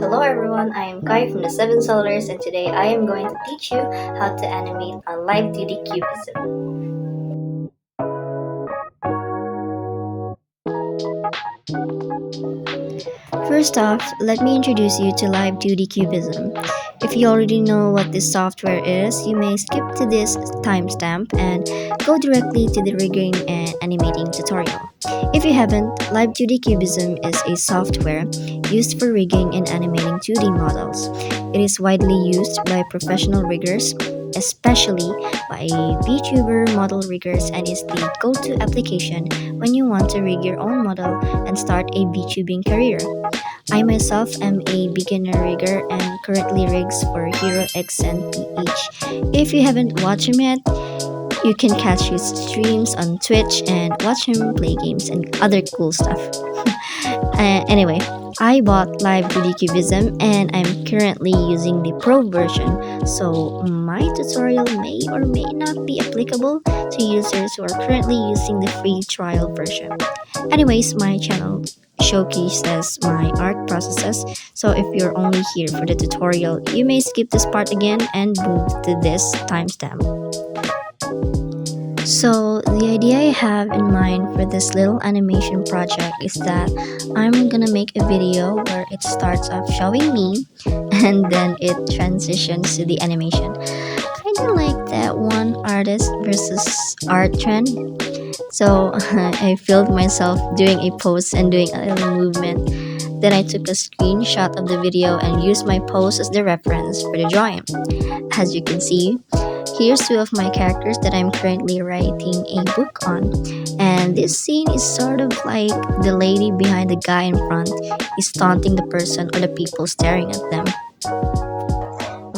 Hello everyone, I am Kai from the Seven Solars and today I am going to teach you how to animate on Live2D Cubism. First off, let me introduce you to Live2D Cubism. If you already know what this software is, you may skip to this timestamp and go directly to the rigging and animating tutorial. If you haven't, Live2D Cubism is a software used for rigging and animating 2D models. It is widely used by professional riggers, especially by VTuber model riggers, and is the go-to application when you want to rig your own model and start a VTubing career. I myself am a beginner rigger and currently rigs for Hero X and PH. If you haven't watched him yet, you can catch his streams on Twitch and watch him play games and other cool stuff. Anyway, I bought Live2D Cubism and I'm currently using the Pro version, so my tutorial may or may not be applicable to users who are currently using the free trial version. Anyways, my channel showcases my art processes, so if you're only here for the tutorial, you may skip this part again and move to this timestamp. So the idea I have in mind for this little animation project is that I'm gonna make a video where it starts off showing me and then it transitions to the animation. Kinda like that one artist versus art trend. So I filmed myself doing a pose and doing a little movement. Then I took a screenshot of the video and used my pose as the reference for the drawing. As you can see, here's two of my characters that I'm currently writing a book on. And this scene is sort of like the lady behind the guy in front is taunting the person or the people staring at them.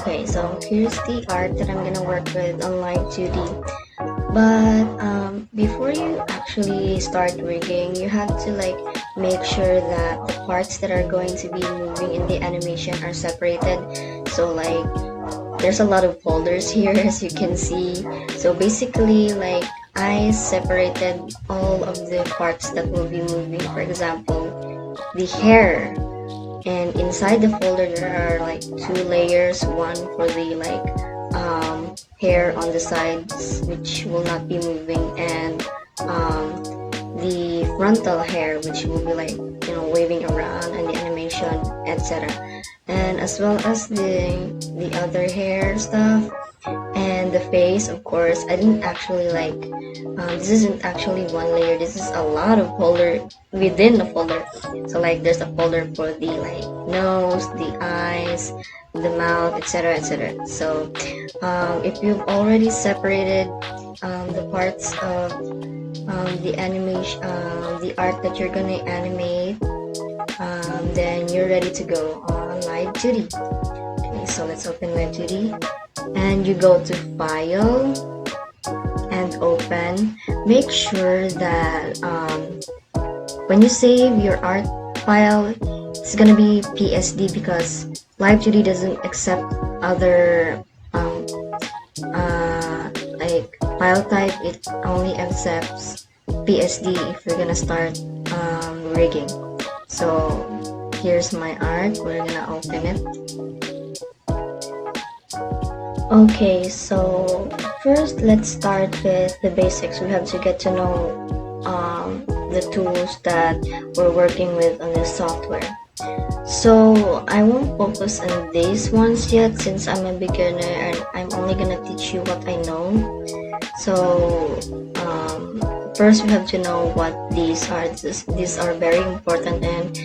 Okay, so here's the art that I'm gonna work with on Live2D. But before you actually start rigging, you have to make sure that the parts that are going to be moving in the animation are separated. So there's a lot of folders here as you can see. So basically I separated all of the parts that will be moving. For example, the hair. And inside the folder there are two layers, one for the hair on the sides which will not be moving, and the frontal hair which will be waving around, and the animation, etc. And as well as the other hair stuff and the face. Of course, I didn't actually this isn't actually one layer, this is a lot of folder within the folder. So there's a folder for the nose, the eyes, the mouth, etc, etc. So if you've already separated the parts of the animation, the art that you're gonna animate, then you're ready to go on Live2D. Okay, so let's open Live2D and you go to File and Open. Make sure that when you save your art file, it's gonna be PSD because Live2D doesn't accept other file type. It only accepts PSD if you're gonna start rigging. So here's my art, we're gonna open it. Okay, so first let's start with the basics. We have to get to know the tools that we're working with on this software. So I won't focus on these ones yet since I'm a beginner and I'm only gonna teach you what I know. So first we have to know what these are. These are very important and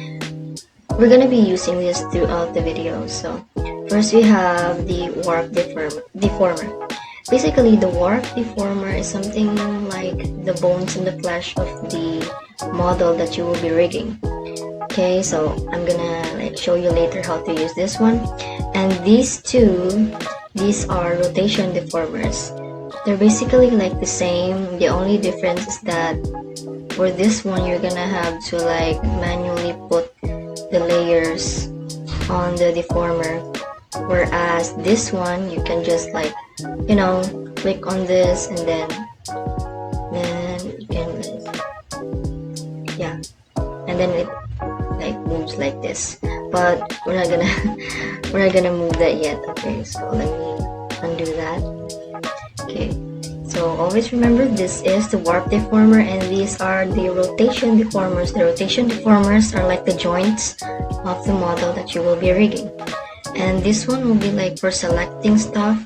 we're gonna be using this throughout the video. So first we have the warp deformer. Basically, the warp deformer is something like the bones and the flesh of the model that you will be rigging. Okay, so I'm gonna show you later how to use this one. And these are rotation deformers. They're basically the same. The only difference is that for this one you're gonna have to manually put the layers on the deformer, whereas this one you can just click on this and then you can and then it curves like this, but we're not gonna we're not gonna move that yet. Okay, so let me undo that. Okay, so always remember, this is the warp deformer and these are the rotation deformers. The rotation deformers are like the joints of the model that you will be rigging, and this one will be like for selecting stuff.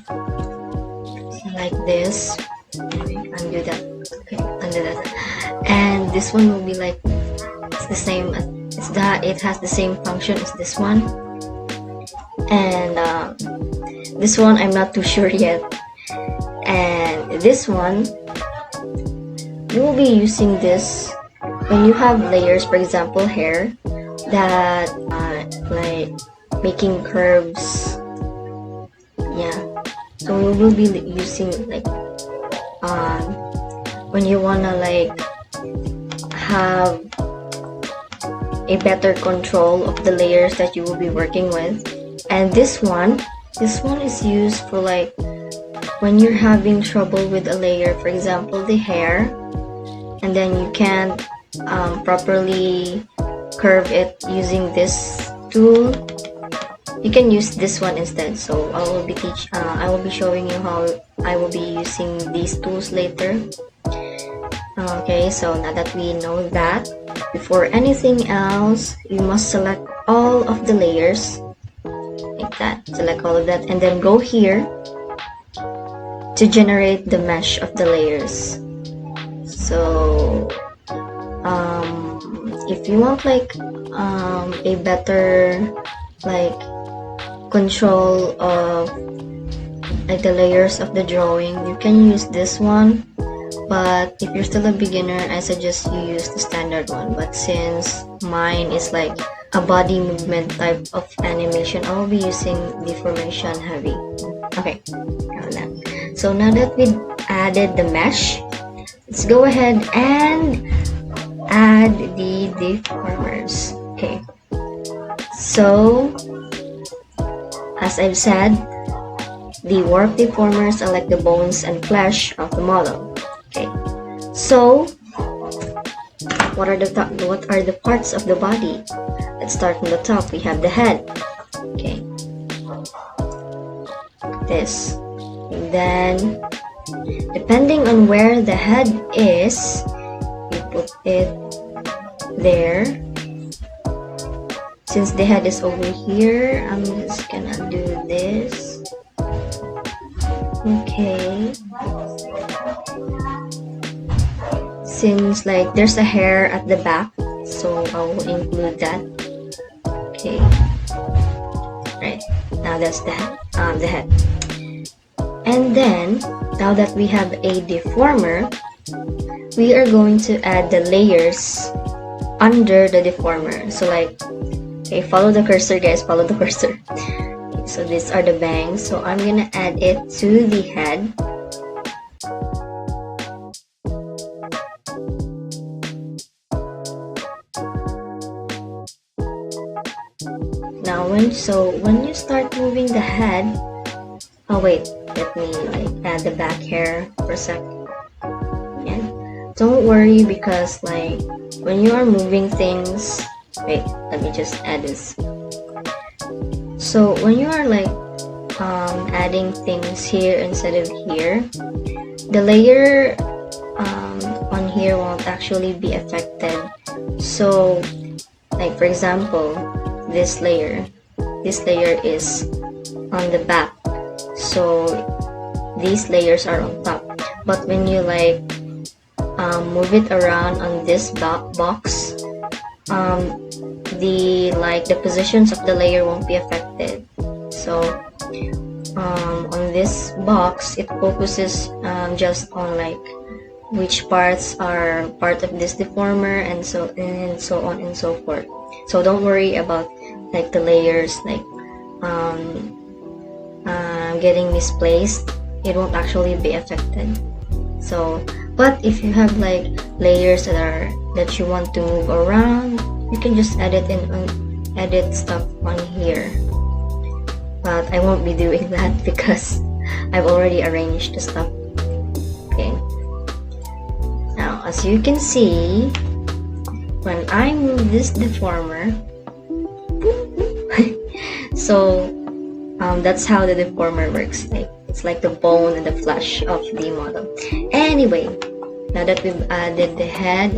Like this. Okay, undo that. Okay, undo that. And this one will be like, it's the same. It has the same function as this one. And this one I'm not too sure yet. And this one, you will be using this when you have layers, for example, hair that like making curves. Yeah. So we will be using like when you wanna like have a better control of the layers that you will be working with. And this one is used for like when you're having trouble with a layer, for example the hair, and then you can't properly curve it using this tool. You can use this one instead. So I will be showing you how I will be using these tools later. Okay, so now that we know that, before anything else, you must select all of the layers like that. Select all of that and then go here to generate the mesh of the layers. So if you want like a better like control of like the layers of the drawing, you can use this one, but if you're still a beginner, I suggest you use the standard one. But since mine is like a body movement type of animation, I'll be using deformation heavy. Okay, so now that we added the mesh, let's go ahead and add the deformers. Okay, so as I've said, the warp deformers are like the bones and flesh of the model. Okay, so what are the parts of the body? Let's start from the top. We have the head. Okay, this, and then depending on where the head is, you put it there. Since the head is over here, I'm just gonna do this. Okay. Since like there's a hair at the back, so I will include that. Okay. Right. Now that's the head. And then now that we have a deformer, we are going to add the layers under the deformer. So like, okay, follow the cursor, guys, follow the cursor. Okay, so these are the bangs, so I'm gonna add it to the head. Now when you start moving the head, oh wait, let me like add the back hair for a sec. And don't worry, because like when you are moving things, wait, let me just add this. So when you are like adding things here instead of here, the layer on here won't actually be affected. So like for example, this layer is on the back, so these layers are on top. But when you like move it around on this box, the positions of the layer won't be affected. So on this box, it focuses just on like which parts are part of this deformer, and so on and so forth. So don't worry about like the layers like getting misplaced. It won't actually be affected. So, but if you have like layers that you want to move around, you can just edit stuff on here. But I won't be doing that because I've already arranged the stuff. Okay. Now, as you can see, when I move this deformer, So that's how the deformer works. Like it's like the bone and the flesh of the model. Anyway, now that we've added the head,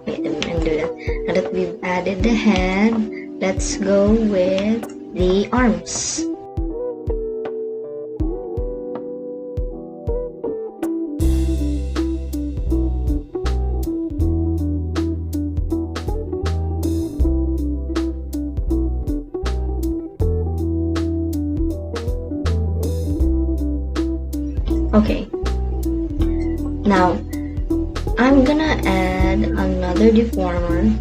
wait, let me undo that. Now that we've added the head, let's go with the arms. Okay, now I'm gonna add another deformer.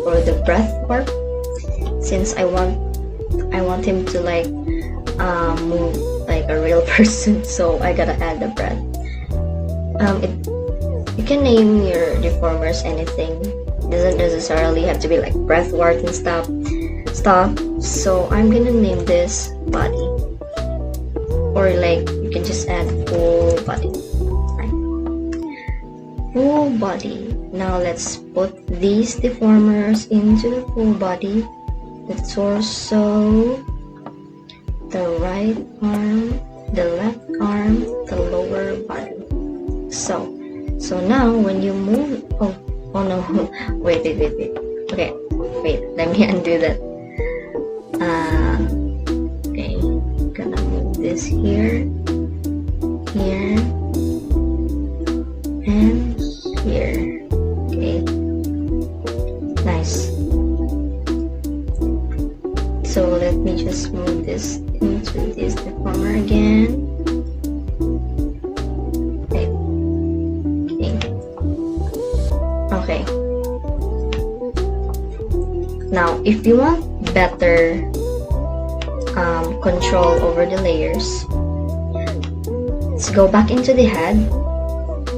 For the breath work, since I want him to like move like a real person, so I gotta add the breath. You can name your deformers anything. It doesn't necessarily have to be like breath work and stuff. So I'm gonna name this body, or like you can just add full body. Full body. Now let's put these deformers into the full body: the torso, the right arm, the left arm, the lower body. So now when you move, oh no, wait. Okay, wait, let me undo that. Okay, gonna move this here, and here. Okay, nice. So let me just move this into this deformer again. Okay. Now, if you want better control over the layers, let's go back into the head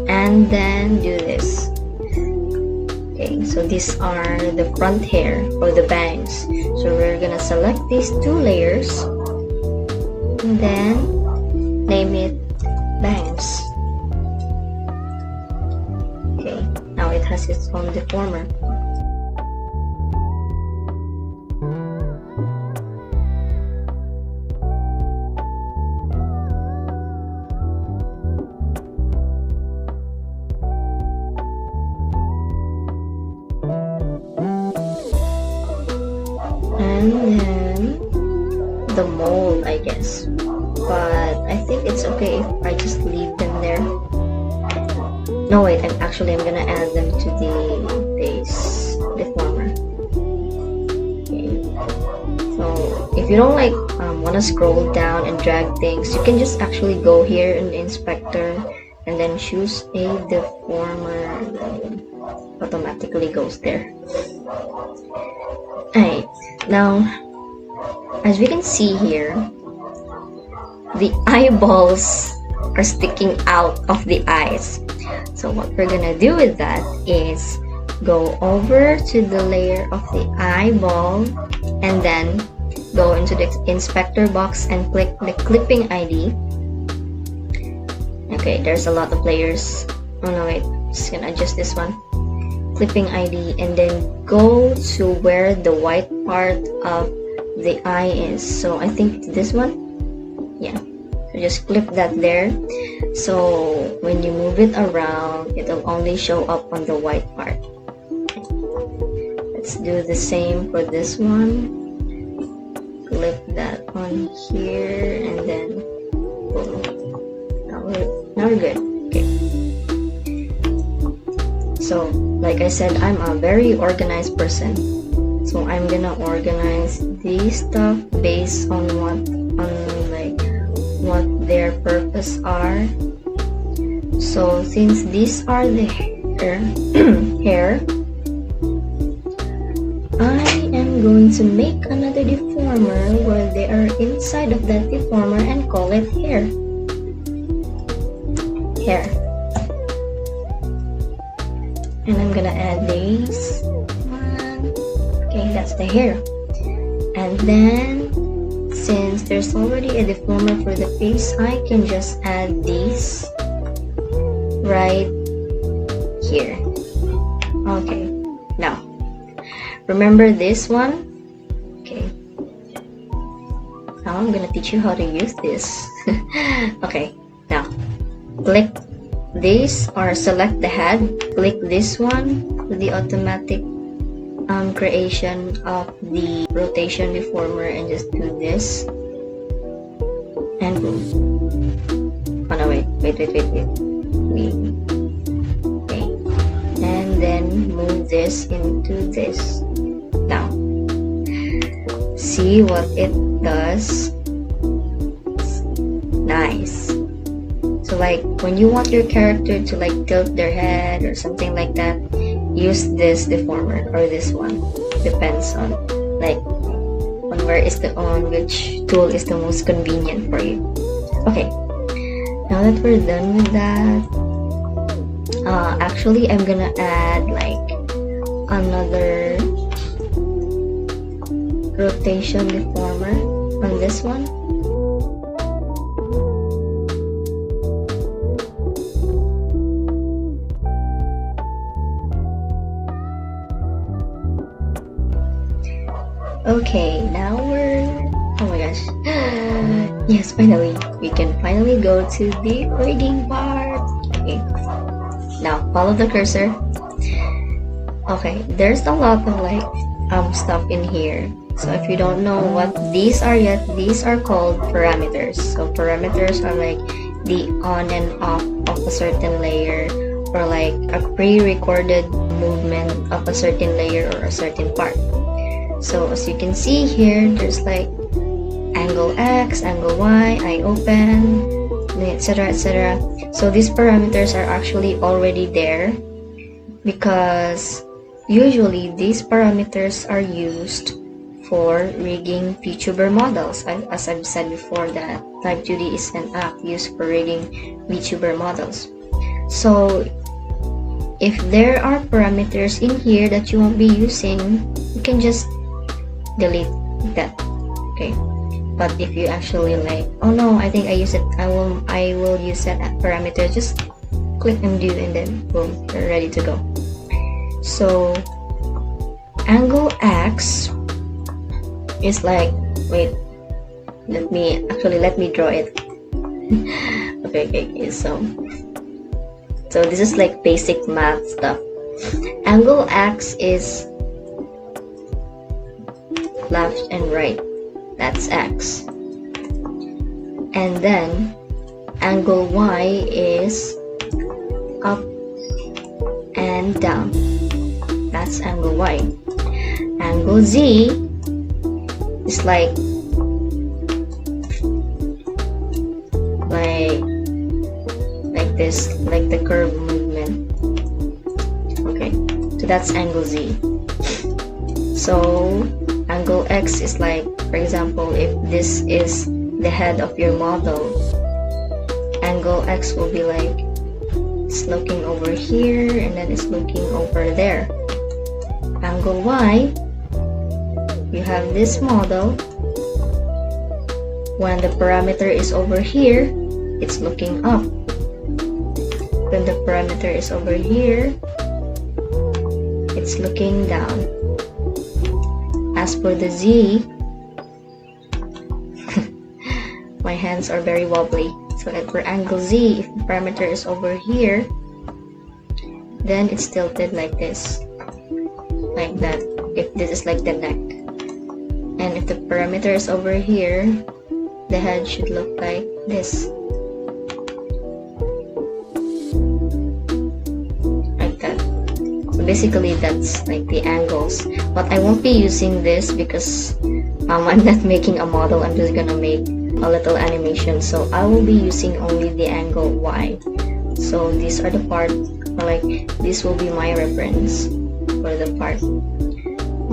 and then do this. Okay, so these are the front hair or the bangs. So we're gonna select these two layers and then name it bangs. Okay, now it has its own deformer. And then the mold, I guess, but I think it's okay if I just leave them there. No, wait, I'm gonna add them to the base deformer. Okay. So if you don't like want to scroll down and drag things, you can just actually go here in the inspector and then choose a deformer, and automatically goes there. Alright, now as we can see here, the eyeballs are sticking out of the eyes. So what we're gonna do with that is go over to the layer of the eyeball and then go into the inspector box and click the clipping ID. Okay, there's a lot of layers. Oh no, wait, just gonna adjust this one. Clipping ID, and then go to where the white part of the eye is. So I think this one, yeah, so just clip that there. So when you move it around, it'll only show up on the white part. Let's do the same for this one. Clip that on here and then boom. Now we're good. Okay, so like I said, I'm a very organized person, so I'm gonna organize these stuff based on what their purpose are. So since these are the hair, I am going to make another deformer where they are inside of that deformer and call it hair. And I'm gonna add these. Okay, that's the hair. And then since there's already a deformer for the face, I can just add these right here. Okay, now remember this one? Okay. Now I'm gonna teach you how to use this. Okay, now click this or select the head, click this one to the automatic creation of the rotation deformer and just do this and boom. Oh no, wait. Okay, and then move this into this. Now see what it does. Nice. So like when you want your character to like tilt their head or something like that, use this deformer or this one. Depends on like on which tool is the most convenient for you. Okay, now that we're done with that, actually I'm gonna add like another rotation deformer on this one. Okay, now oh my gosh. Yes, finally, we can finally go to the rigging part. Okay, now follow the cursor. Okay, there's a lot of like stuff in here. So if you don't know what these are yet, these are called parameters. So parameters are like the on and off of a certain layer, or like a pre-recorded movement of a certain layer or a certain part. So as you can see here, there's like angle X, angle Y, eye open, etc, etc. So these parameters are actually already there because usually these parameters are used for rigging VTuber models. As I've said before, that Live2D is an app used for rigging VTuber models. So if there are parameters in here that you won't be using, you can just delete that. Okay, but if you actually like, oh no, I think I use it, I will use that parameter, just click undo and then boom, you're ready to go. So angle X is like, wait, let me draw it. okay, so this is like basic math stuff. Angle X is left and right, that's X, and then angle Y is up and down, that's angle Y. Angle Z is like this, like the curve movement. Okay, so that's angle Z. So angle X is like, for example, if this is the head of your model, angle X will be like, it's looking over here and then it's looking over there. Angle Y, you have this model, when the parameter is over here, it's looking up. When the parameter is over here, it's looking down. As for the Z, my hands are very wobbly. So for angle Z, if the parameter is over here, then it's tilted like this, like that, if this is like the neck. And if the parameter is over here, the head should look like this, like that. So basically that's like the angles, but I won't be using this because I'm not making a model, I'm just gonna make a little animation. So I will be using only the angle Y. So these are the part, or like this will be my reference for the part.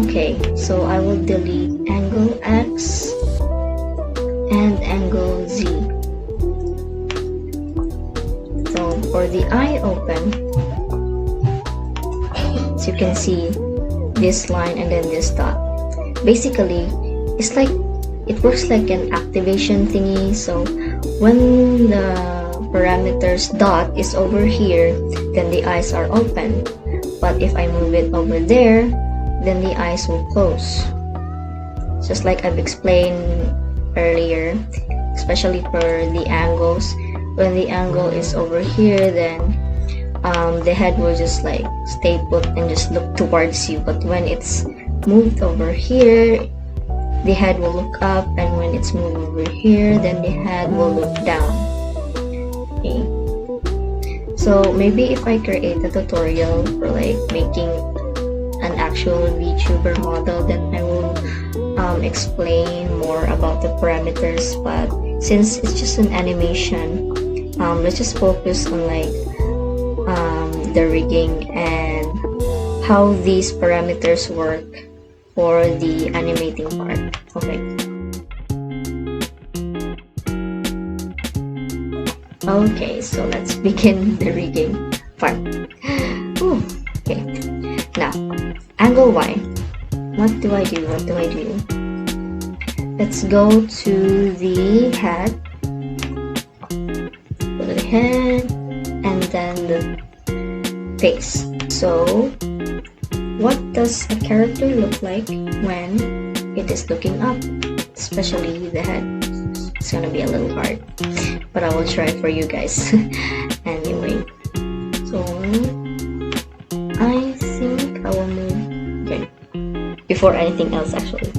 Okay, so I will delete angle X and angle Z. So for the eye open, as you can see, this line and then this dot, basically it's like, it works like an activation thingy. So when the parameters dot is over here, then the eyes are open, but if I move it over there, then the eyes will close. Just like I've explained earlier, especially for the angles. When the angle is over here, then the head will just like stay put and just look towards you. But when it's moved over here, the head will look up, and when it's moved over here, then the head will look down. Okay. So maybe if I create a tutorial for like making an actual VTuber model, then I will explain more about the parameters. But since it's just an animation, let's just focus on like the rigging and how these parameters work for the animating part. Okay. Okay, so let's begin the rigging part. Ooh, okay. Now, angle Y. What do I do? Let's go to the head. Go to the head, and then the face. So, what does a character look like when it is looking up? Especially the head. It's gonna be a little hard, but I will try for you guys. Anyway, so I think I will move. Okay, before anything else, actually,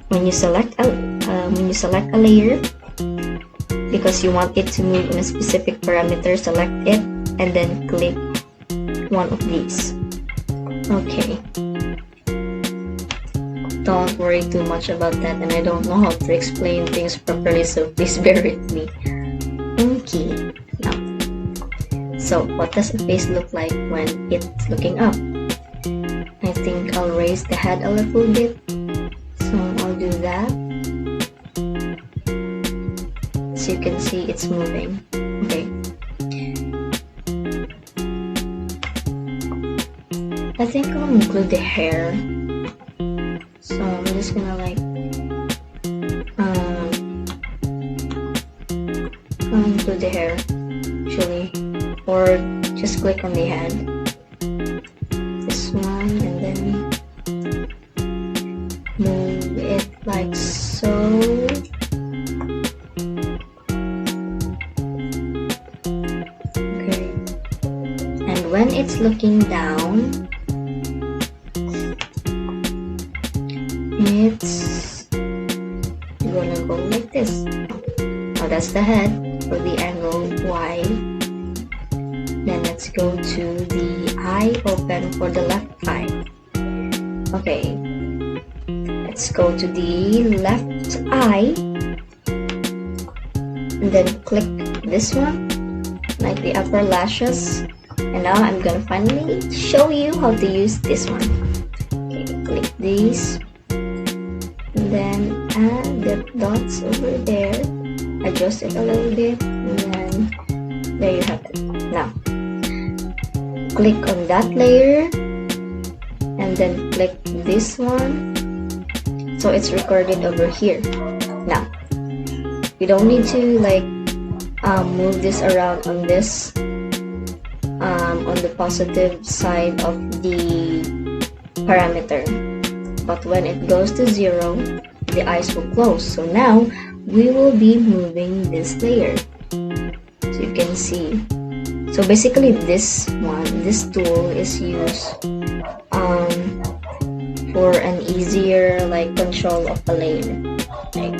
when you select a layer, because you want it to move in a specific parameter, select it and then click one of these. Okay. Don't worry too much about that, and I don't know how to explain things properly, so please bear with me. Okay, now, so what does a face look like when it's looking up? I think I'll raise the head a little bit, so I'll do that. So you can see it's moving. Okay. I think I'll include the hair. So I'm just gonna like include the hair actually, or just click on the head, this one, and then move it like so. Okay, and when it's looking down, it's gonna go like this. Now that's the head for the angle Y. Then let's go to the eye open for the left eye. Okay, let's go to the left eye and then click this one, like the upper lashes. And now I'm gonna finally show you how to use this one. Okay, click this. Then add the dots over there, adjust it a little bit, and then there you have it. Now click on that layer and then click this one, so it's recorded over here. Now you don't need to like move this around on this on the positive side of the parameter. But when it goes to 0, the eyes will close. So now we will be moving this layer, so you can see. So basically this tool is used for an easier like control of a layer. Okay.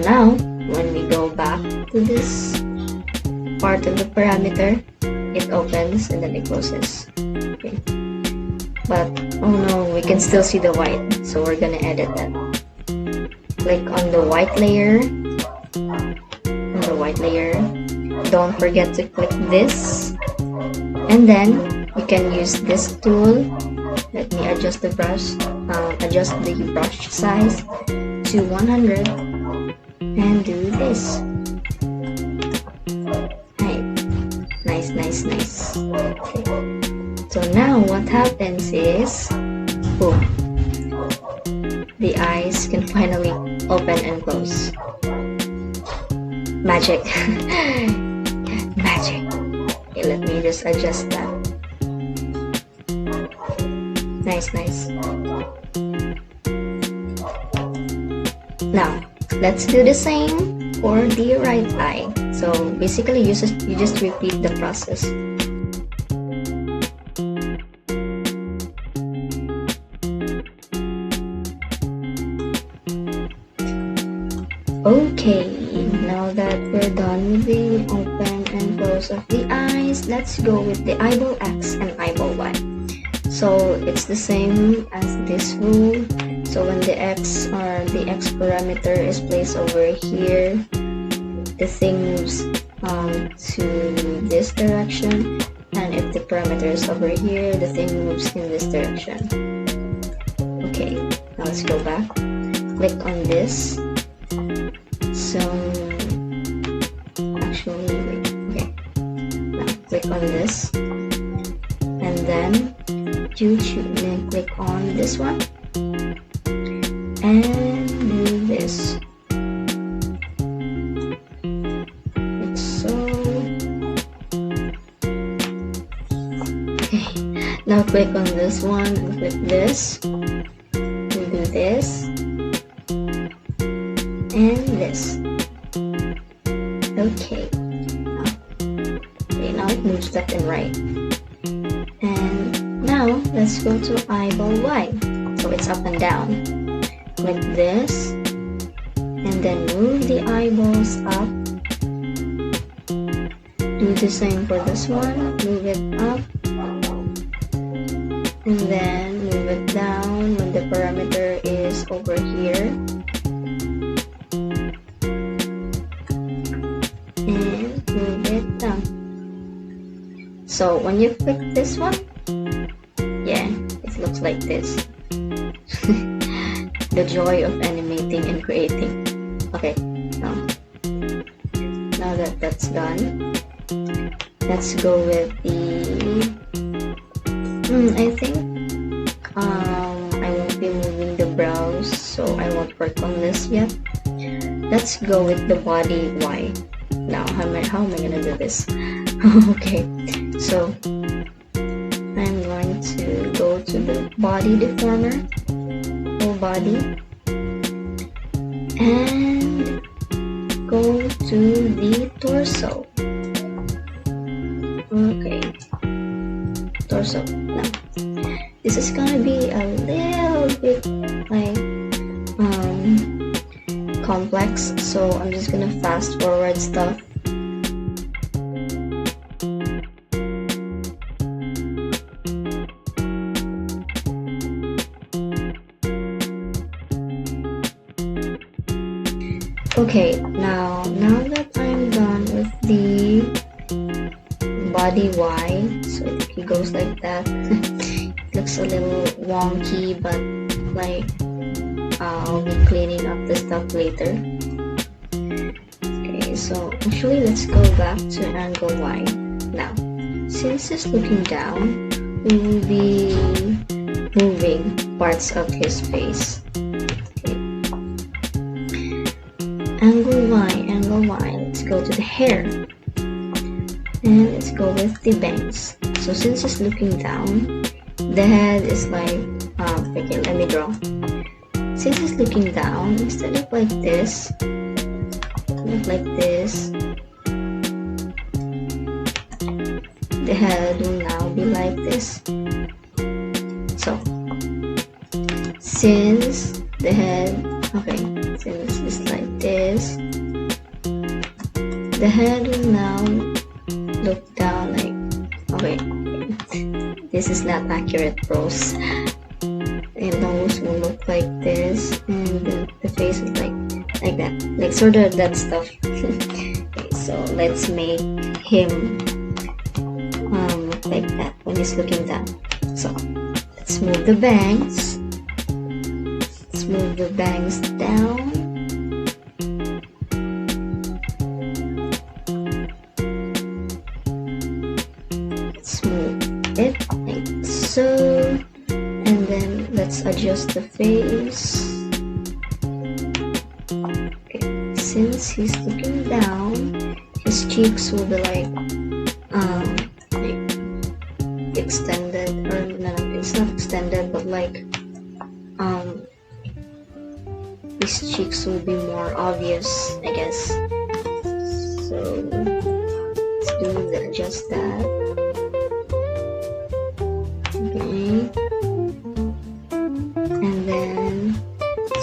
Now when we go back to this part of the parameter, it opens and then it closes. Okay. But oh no, we can still see the white, so we're gonna edit that. Click on the white layer, don't forget to click this, and then you can use this tool. Let me adjust the brush size to 100 and do this. Right. Nice. Okay. So now what happens is, boom, the eyes can finally open and close. Magic. Magic. Okay, let me just adjust that. Nice, nice. Now, let's do the same for the right eye. So basically, you just repeat the process. Okay, now that we're done with the open and close of the eyes, let's go with the eyeball X and eyeball Y. So it's the same as this rule. So when the X parameter is placed over here, the thing moves to this direction, and if the parameter is over here, the thing moves in this direction. Okay, now let's go back. Click on this. So actually, wait, okay. Now click on this, and then then click on this one, and do this. Like so. Okay. Now click on this one and click this. We do this. And this. Okay. Now it moves left and right. And now let's go to eyeball Y. So it's up and down. Click this, and then move the eyeballs up. Do the same for this one. Move it up, and then move it down when the parameter is over here. And move it down. So when you click this one, yeah, it looks like this. The joy of animating and creating. Okay, now that that's done, let's go with the I think I won't be moving the brows, so I won't work on this yet. Let's go with the body Y. Now how am I gonna do this? Okay, so I'm going to go to the body deformer, whole body, and go to the torso. Okay, torso. Now this is gonna be a little bit like complex, so I'm just gonna fast forward stuff. Okay, now that I'm done with the body Y, so it goes like that. It looks a little wonky, but like I'll be cleaning up the stuff later. Okay, so actually let's go back to angle Y. Now, since he's looking down, we will be moving parts of his face. Angle Y, let's go to the hair, and let's go with the bangs. So since it's looking down, the head is like, okay, let me draw. Since it's looking down, instead of like this, like this, the head will now be like this. So, since the head, okay, since it's like this, the head will now look down like, okay, this is not accurate, bros. The nose will look like this, and the face is like that, like sort of that stuff. Okay, so let's make him look like that when he's looking down. So let's move the bangs. Let's move the bangs down. Let's move it like so. And then let's adjust the face. Okay, since he's looking down, his cheeks will be like extended, or no, it's not extended, but like his cheeks will be more obvious, I guess. So let's do just that. Okay. And then,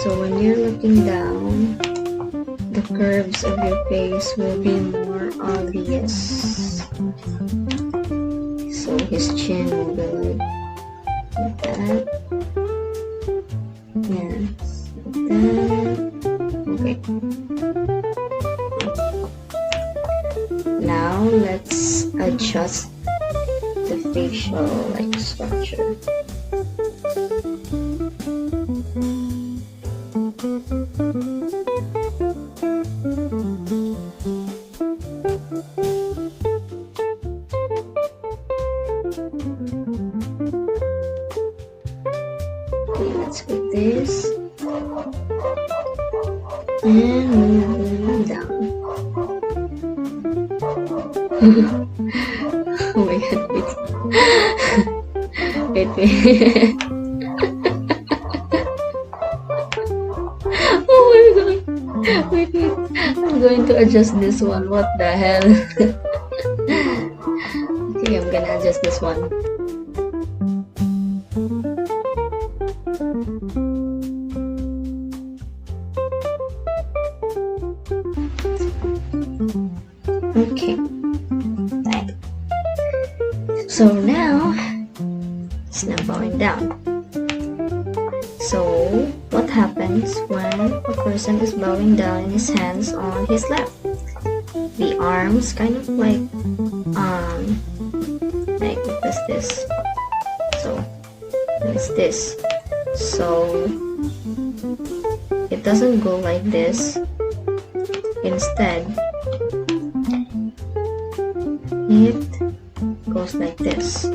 so when you're looking down, the curves of your face will be more obvious. So his chin will be like that. Yes, like that. Okay. Now let's adjust the facial structure. Let's put this and move down. Oh my god, wait. Oh my god, wait. I'm going to adjust this one. What the hell? Okay, I'm gonna adjust this one. Okay, right. So now it's now going down. So what happens when a person is bowing down his hands on his lap? The arms kind of like this. So it's this. So it doesn't go like this. Instead, it goes like this.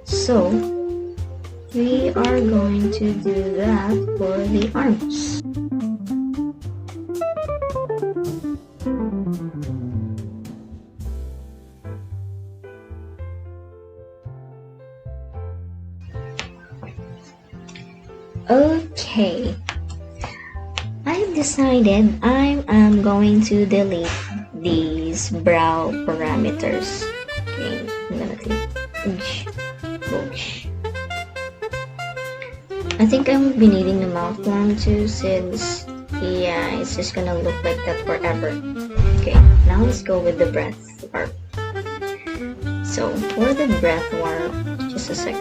So we are going to do that for the arms. Okay, I've decided I am going to delete these brow parameters. Okay, I'm gonna click oosh. I think I won't be needing the mouth one too, since yeah, it's just gonna look like that forever. Okay, now let's go with the breath warp. So for the breath warp, just a sec.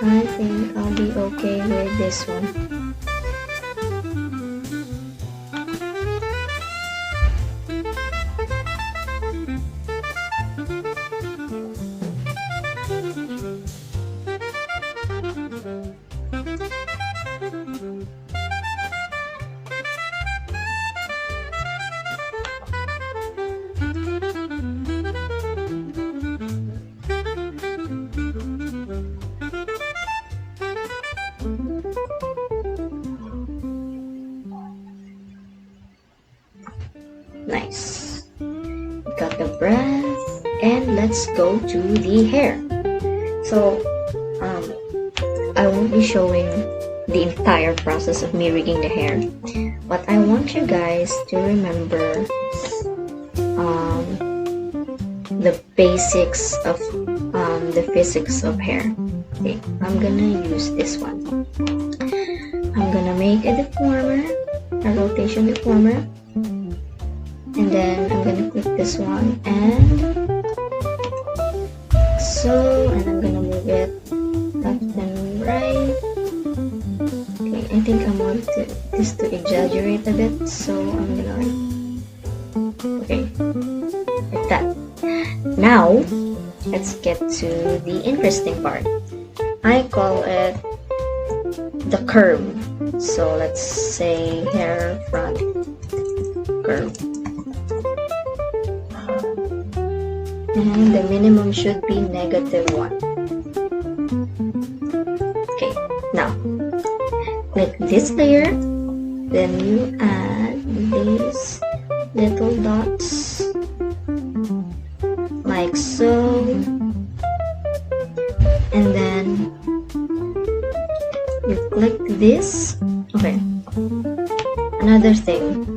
I think I'll be okay with this one. Nice. Got the breath, and let's go to the hair. So I won't be showing the entire process of me rigging the hair, but I want you guys to remember the basics of the physics of hair. Okay, I'm gonna use this one. I'm gonna make a deformer, a rotation deformer, and then I'm gonna click this one, and I'm gonna move it left and right. Okay, I think I want this to exaggerate a bit, so I'm gonna like that. Now let's get to the interesting part. I call it the curve. So let's say hair front curve. And the minimum should be -1. Okay, now click this layer, then you add these little dots like so, and then click this. Okay, another thing,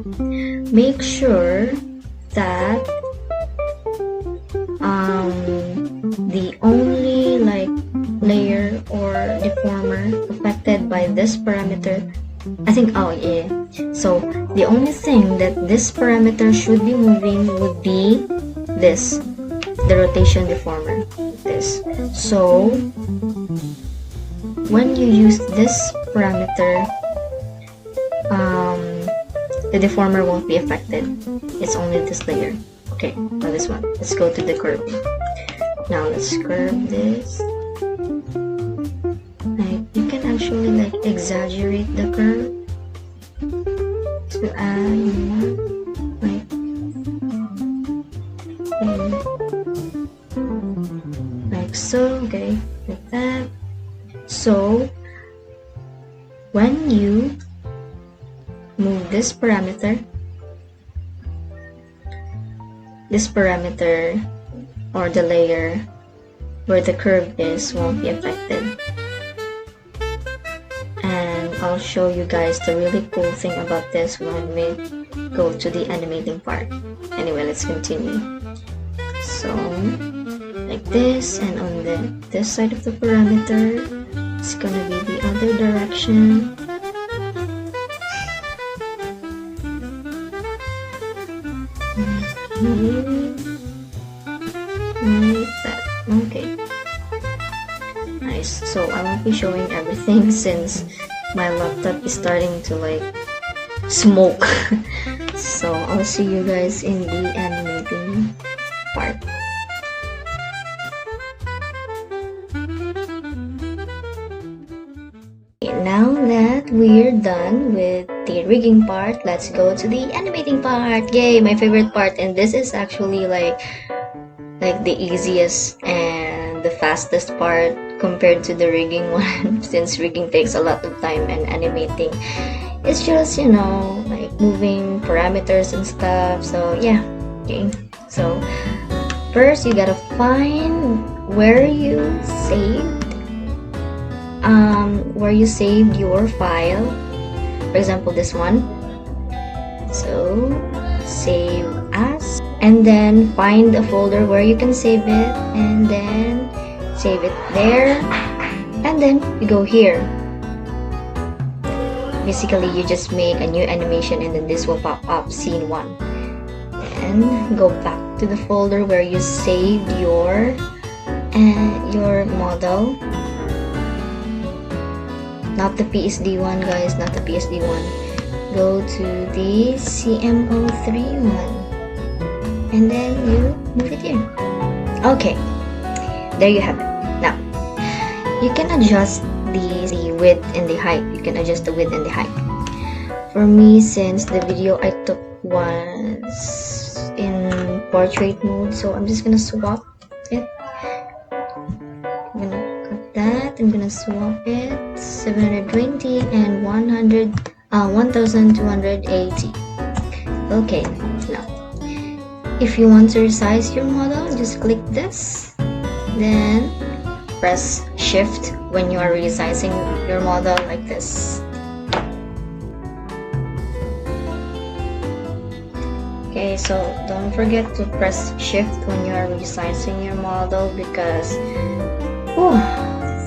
make sure that the only like layer or deformer affected by this parameter, I think, oh yeah, so the only thing that this parameter should be moving would be this, the rotation deformer, this. So when you use this parameter, the deformer won't be affected. It's only this layer. Okay, now this one. Let's go to the curve. Now let's curve this. Like, you can actually like exaggerate the curve to add more. Like so. Okay, like that. So when you move this parameter or the layer where the curve is won't be affected. And I'll show you guys the really cool thing about this when we go to the animating part. Anyway, let's continue. So like this, and on this side of the parameter, it's gonna be the other direction. Like that. Okay, nice. So I won't be showing everything since my laptop is starting to like smoke. So I'll see you guys in the animating part. Now that we're done with the rigging part, let's go to the animating part. Yay, my favorite part. And this is actually like the easiest and the fastest part compared to the rigging one, since rigging takes a lot of time and animating, it's just, you know, like moving parameters and stuff. So yeah, okay. So first you gotta find where you saved your file. For example, this one. So save as, and then find a folder where you can save it, and then save it there, and then you go here. Basically, you just make a new animation, and then this will pop up, scene 1. And go back to the folder where you saved your model. Not the PSD one, guys, not the PSD one. Go to the CMO3 one, and then you move it here. Okay, there you have it. Now you can adjust the width and the height. You can adjust the width and the height. For me, since the video I took was in portrait mode, so I'm just gonna swap it. I'm gonna cut that. I'm gonna swap it 720 and 1280. Okay, now if you want to resize your model, just click this, then press shift when you are resizing your model, like this. Okay, so don't forget to press shift when you are resizing your model, because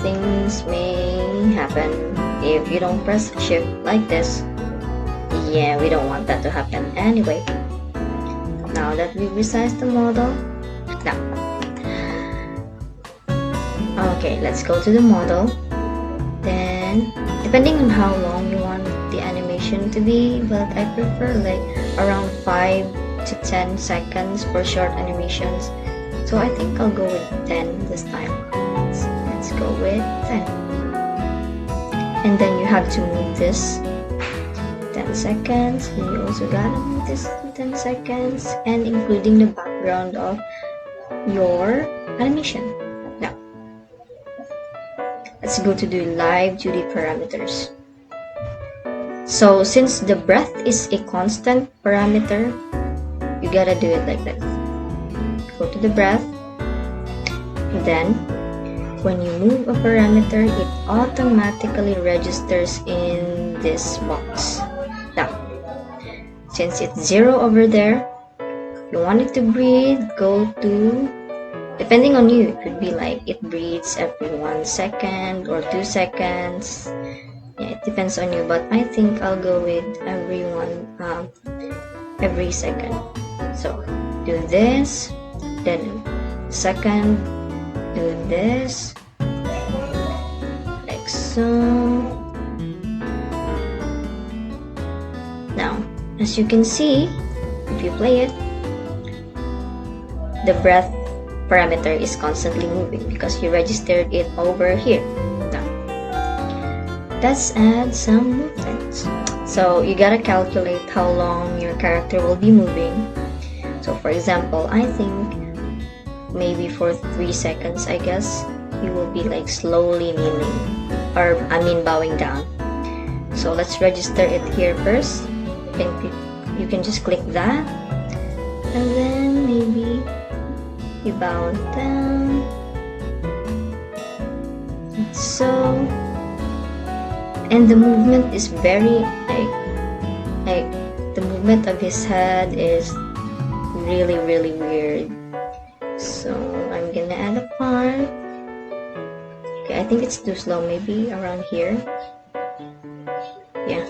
things may happen if you don't press shift like this. Yeah, we don't want that to happen. Anyway, now that we've resized the model, now okay, let's go to the model. Then depending on how long you want the animation to be, but I prefer like around 5 to 10 seconds for short animations, so I think I'll go with 10 this time. Let's go with 10. And then you have to move this 10 seconds, and you also gotta move this 10 seconds, and including the background of your animation. Now let's go to the Live2D parameters. So since the breath is a constant parameter, you gotta do it like this. Go to the breath, and then when you move a parameter, it automatically registers in this box. Now, since it's 0 over there, you want it to breathe, go to, depending on you, it could be like it breathes every 1 second or 2 seconds. Yeah, it depends on you, but I think I'll go with every second. So do this, then second, do this, like so. Now, as you can see, if you play it, the breath parameter is constantly moving because you registered it over here. Now, let's add some movements. So you gotta calculate how long your character will be moving. So for example, I think maybe for 3 seconds, I guess, you will be like slowly kneeling, or bowing down. So let's register it here first. You can just click that, and then maybe you bow down, like so. And the movement is very like the movement of his head is really weird. So I'm gonna add a part. Okay, I think it's too slow, maybe around here. Yeah,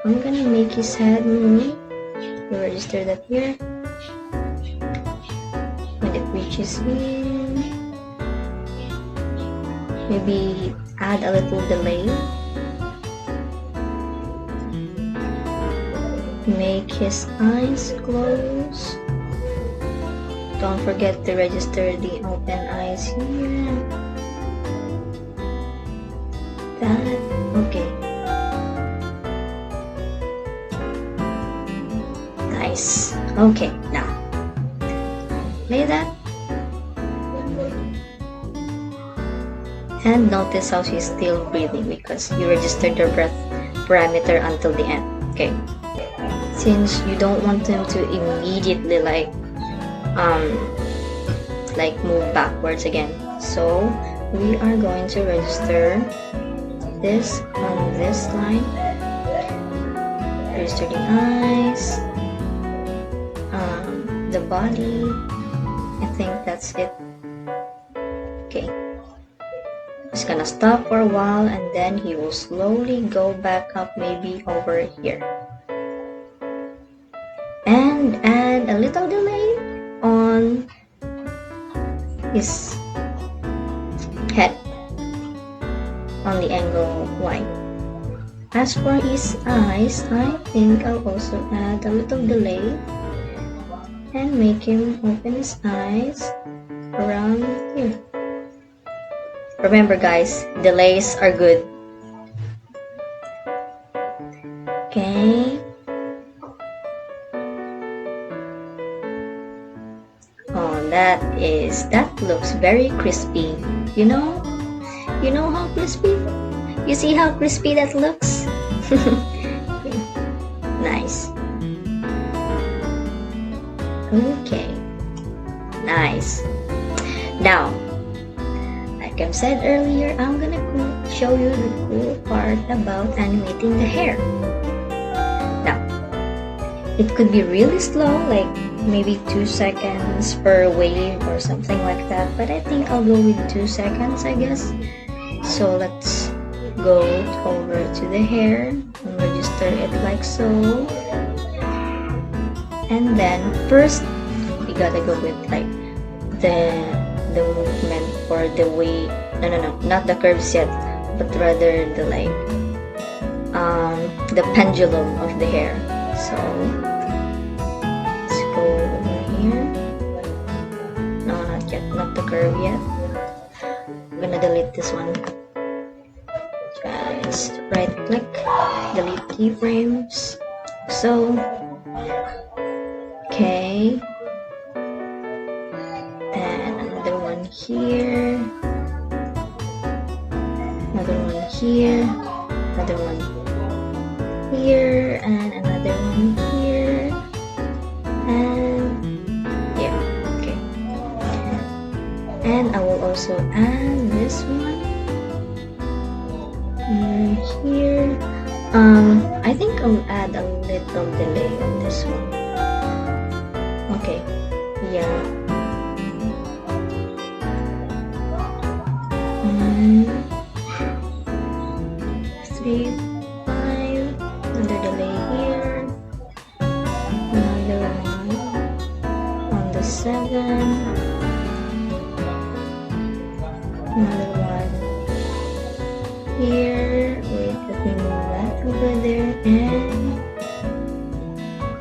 I'm gonna make his head move. You register that here. When it reaches in, maybe add a little delay. Make his eyes close. Don't forget to register the open eyes here. That, okay. Nice. Okay, now play that. And notice how she's still breathing because you registered your breath parameter until the end. Okay. Since you don't want them to immediately like move backwards again, so we are going to register this on this line. Register the eyes, the body. I think that's it. Okay. Just gonna stop for a while, and then he will slowly go back up, maybe over here. And add a little delay on his head on the angle Y. As for his eyes, I think I'll also add a little delay and make him open his eyes around here. Remember guys, delays are good. Okay. Oh, that looks very crispy. You know how crispy? You see how crispy that looks? Nice. Okay. Nice. Now, like I've said earlier, I'm gonna show you the cool part about animating the hair. Now, it could be really slow, like maybe 2 seconds per wave or something like that, but I think I'll go with 2 seconds, I guess. So let's go over to the hair and register it like so. And then first we gotta go with like the movement or the way, no, not the curves yet, but rather the like the pendulum of the hair. So let's go over here. No, not yet, not the curve yet. I'm gonna delete this one. Guys, right click, delete keyframes. So okay, then another one here, another one here, another one here, and another one here, and here. Okay, and I will also also add this one here. I think I'll add a little delay on this one. Okay, yeah. 1, 3, 5. Another delay here. Another one on the 7. Another one here. Wait, let me move that over there and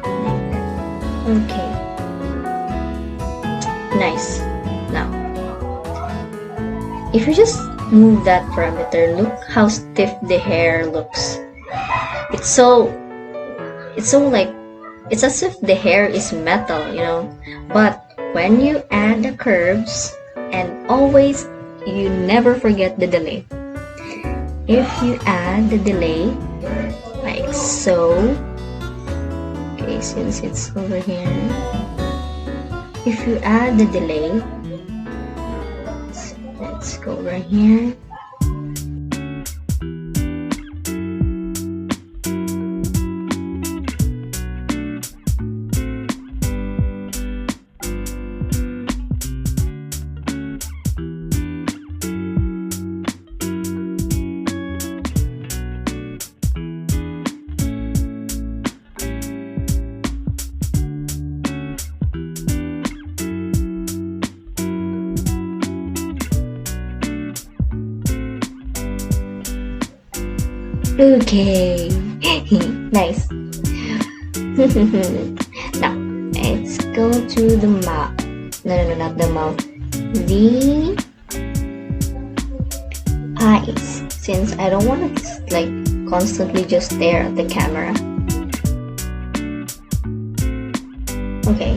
like that. Okay. Nice. Now, if you just move that parameter, look how stiff the hair looks. It's so like, it's as if the hair is metal, you know. But when you add the curves, and always, you never forget the delay. If you add the delay like so, okay, since it's over here, if you add the delay, let's go over here. Okay, nice. Now, let's go to the mouth. No, not the mouth. The eyes. Since I don't want to like constantly just stare at the camera. Okay.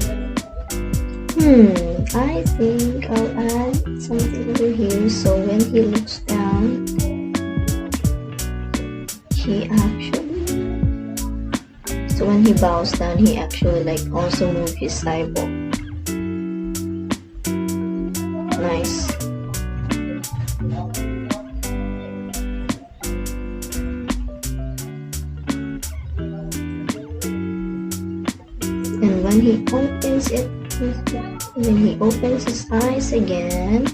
I think I'll add something over here so when he looks down, so when he bows down, he actually like also move his eyeball. Nice. And when he opens it, when he opens his eyes again,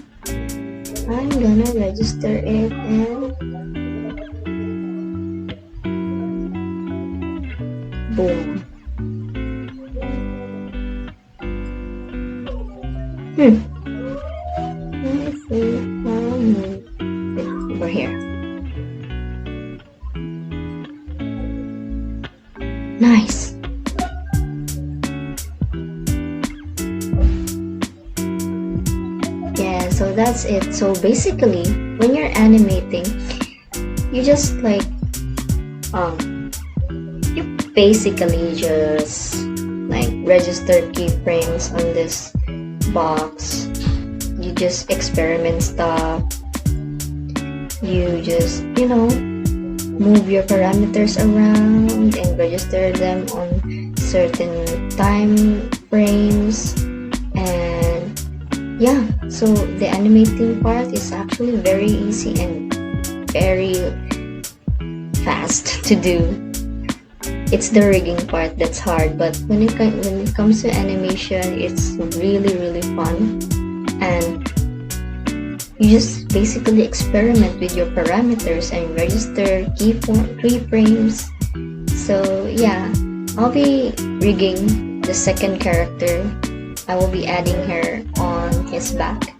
I'm gonna register it and boom. I think I'll move it over here. Nice. Yeah, so that's it. So basically, when you're animating, you just like you basically just like register keyframes on this box. You just experiment stuff. You just, you know, move your parameters around and register them on certain time frames. And yeah, so the animating part is actually very easy and very fast to do. It's the rigging part that's hard, but when it comes to animation, it's really fun. And you just basically experiment with your parameters and register keyframes. So yeah, I'll be rigging the second character. I will be adding her on his back.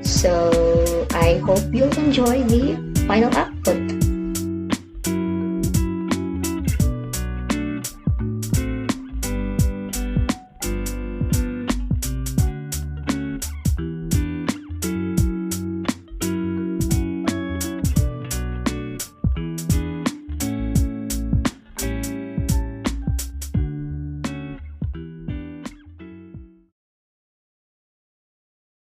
So I hope you'll enjoy the final output.